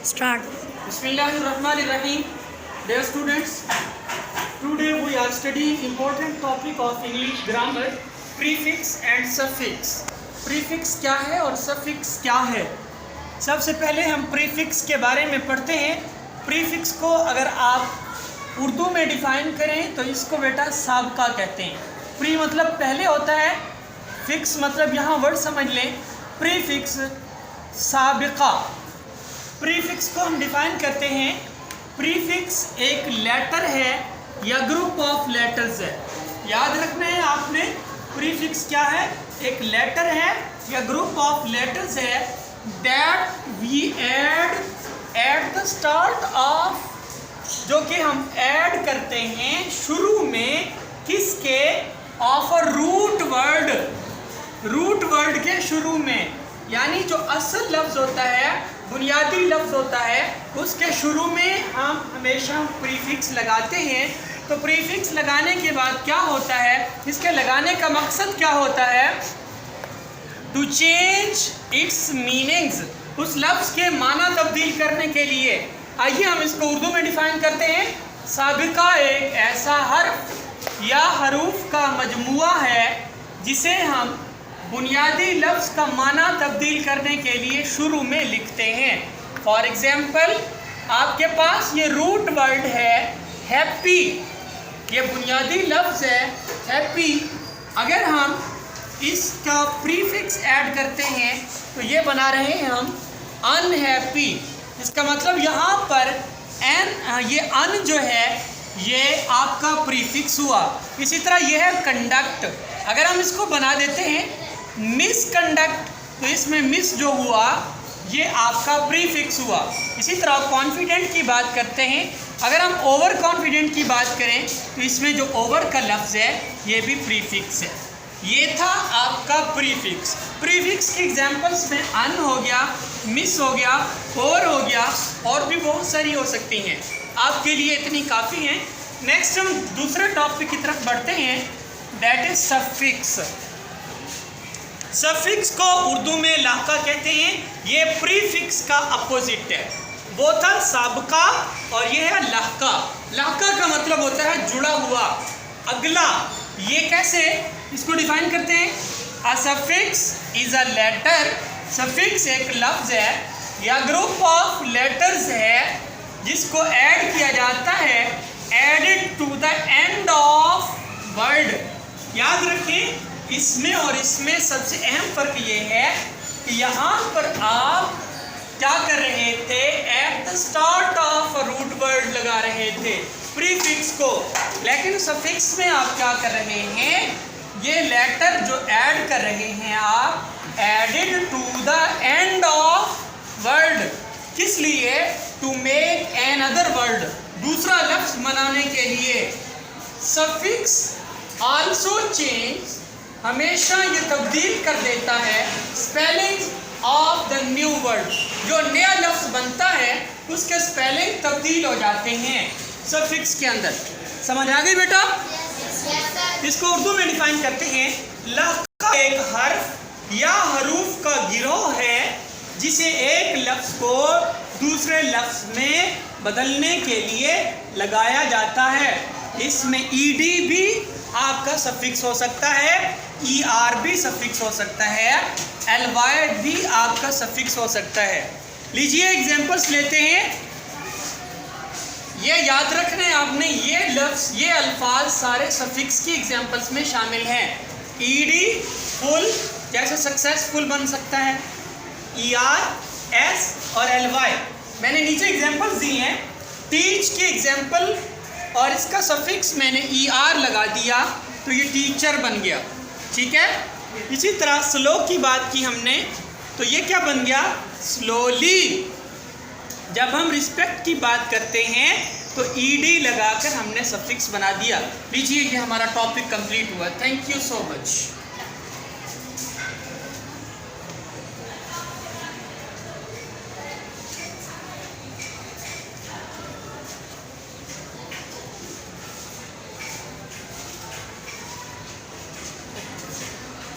Start. Bismillahirrahmanirrahim. Dear students, today we are studying important topic of English grammar, prefix and suffix. Prefix क्या है और suffix क्या है? सबसे पहले हम prefix के बारे में पढ़ते हैं. Prefix को अगर आप उर्दू में डिफाइन करें तो इसको बेटा साबका कहते हैं. प्री मतलब पहले होता है, फिक्स मतलब यहाँ वर्ड समझ लें, प्रीफिक्स साबिका. प्रीफिक्स को हम डिफाइन करते हैं. प्रीफिक्स एक लेटर है या ग्रुप ऑफ लेटर्स है. याद रखना है आपने, प्रीफिक्स क्या है? एक लेटर है या ग्रुप ऑफ लेटर्स है that we add at the start of, जो कि हम ऐड करते हैं शुरू में किसके? Of a root word. Root word के शुरू में, यानी जो असल लफ्ज़ होता है, बुनियादी लफ्ज़ होता है, उसके शुरू में हम हमेशा प्रीफिक्स लगाते हैं. तो प्रीफिक्स लगाने के बाद क्या होता है? इसके लगाने का मकसद क्या होता है? टू चेंज इट्स मीनिंग्स, उस लफ्ज़ के माना तब्दील करने के लिए. आइए हम इसको उर्दू में डिफाइन करते हैं. साबिका एक ऐसा हर्फ या हरूफ का मजमुआ है जिसे हम बुनियादी लफ्ज़ का माना तब्दील करने के लिए शुरू में लिखते हैं. फॉर एग्ज़ाम्पल, आपके पास ये रूट वर्ड है हैप्पी, ये बुनियादी लफ्ज़ है हैप्पी. अगर हम इसका प्रीफिक्स ऐड करते हैं तो ये बना रहे हैं हम अनहैप्पी. इसका मतलब यहाँ पर ये अन जो है ये आपका प्रीफिक्स हुआ. इसी तरह ये है कंडक्ट. अगर हम इसको बना देते हैं मिसकंडक्ट, तो इसमें मिस जो हुआ ये आपका प्रीफिक्स हुआ. इसी तरह कॉन्फिडेंट की बात करते हैं. अगर हम ओवर कॉन्फिडेंट की बात करें तो इसमें जो ओवर का लफ्ज़ है ये भी प्रीफिक्स है. ये था आपका प्रीफिक्स. प्रीफिक्स के एग्जांपल्स में अन हो गया, मिस हो गया, ओवर हो गया, और भी बहुत सारी हो सकती हैं. आपके लिए इतनी काफ़ी हैं. नेक्स्ट हम दूसरे टॉपिक की तरफ बढ़ते हैं, दैट इज सफिक्स. सफिक्स को उर्दू में लाका कहते हैं. ये प्रीफिक्स का अपोजिट है. वो था साबका और ये है लाका. लाका का मतलब होता है जुड़ा हुआ, अगला. ये कैसे इसको डिफाइन करते हैं? A suffix is a letter. Suffix एक लफ्ज़ है या ग्रुप ऑफ लेटर्स है जिसको ऐड किया जाता है added to the end of word. याद रखें, इसमें और इसमें सबसे अहम फ़र्क ये है कि यहाँ पर आप क्या कर रहे थे? At the start of a root word लगा रहे थे प्रीफिक्स को. लेकिन सफिक्स में आप क्या कर रहे हैं? ये लेटर जो ऐड कर रहे हैं आप added to the end of word. किस लिए? To make another word, दूसरा लफ्ज़ बनाने के लिए. सफिक्स आल्सो चेंज, हमेशा ये तब्दील कर देता है spelling of the new word. जो नया लफ्ज़ बनता है उसके स्पेलिंग तब्दील हो जाते हैं सफिक्स के अंदर. समझ आ गई बेटा? इसको उर्दू में डिफाइन करते हैं. लफ्ज़ एक हर्फ या हरूफ का गिरोह है जिसे एक लफ्ज़ को दूसरे लफ्ज़ में बदलने के लिए लगाया जाता है. इसमें ईडी भी आपका सफिक्स हो सकता है, ER भी सफिक्स हो सकता है, LY भी आपका सफिक्स हो सकता है. लीजिए एग्जांपल्स लेते हैं. ये याद रखना है आपने, ये लफ्ज़, ये अल्फाज सारे सफिक्स की एग्जांपल्स में शामिल हैं. ED फुल, जैसे सक्सेसफुल बन सकता है, ER, S और LY. मैंने नीचे एग्जांपल्स दी हैं. टीच की एग्जांपल और इसका सफिक्स मैंने ER लगा दिया तो ये टीचर बन गया. ठीक है. इसी तरह स्लो की बात की हमने तो ये क्या बन गया? स्लोली. जब हम रिस्पेक्ट की बात करते हैं तो ED लगाकर हमने सफिक्स बना दिया. लीजिए, ये हमारा टॉपिक कंप्लीट हुआ. Thank you so much.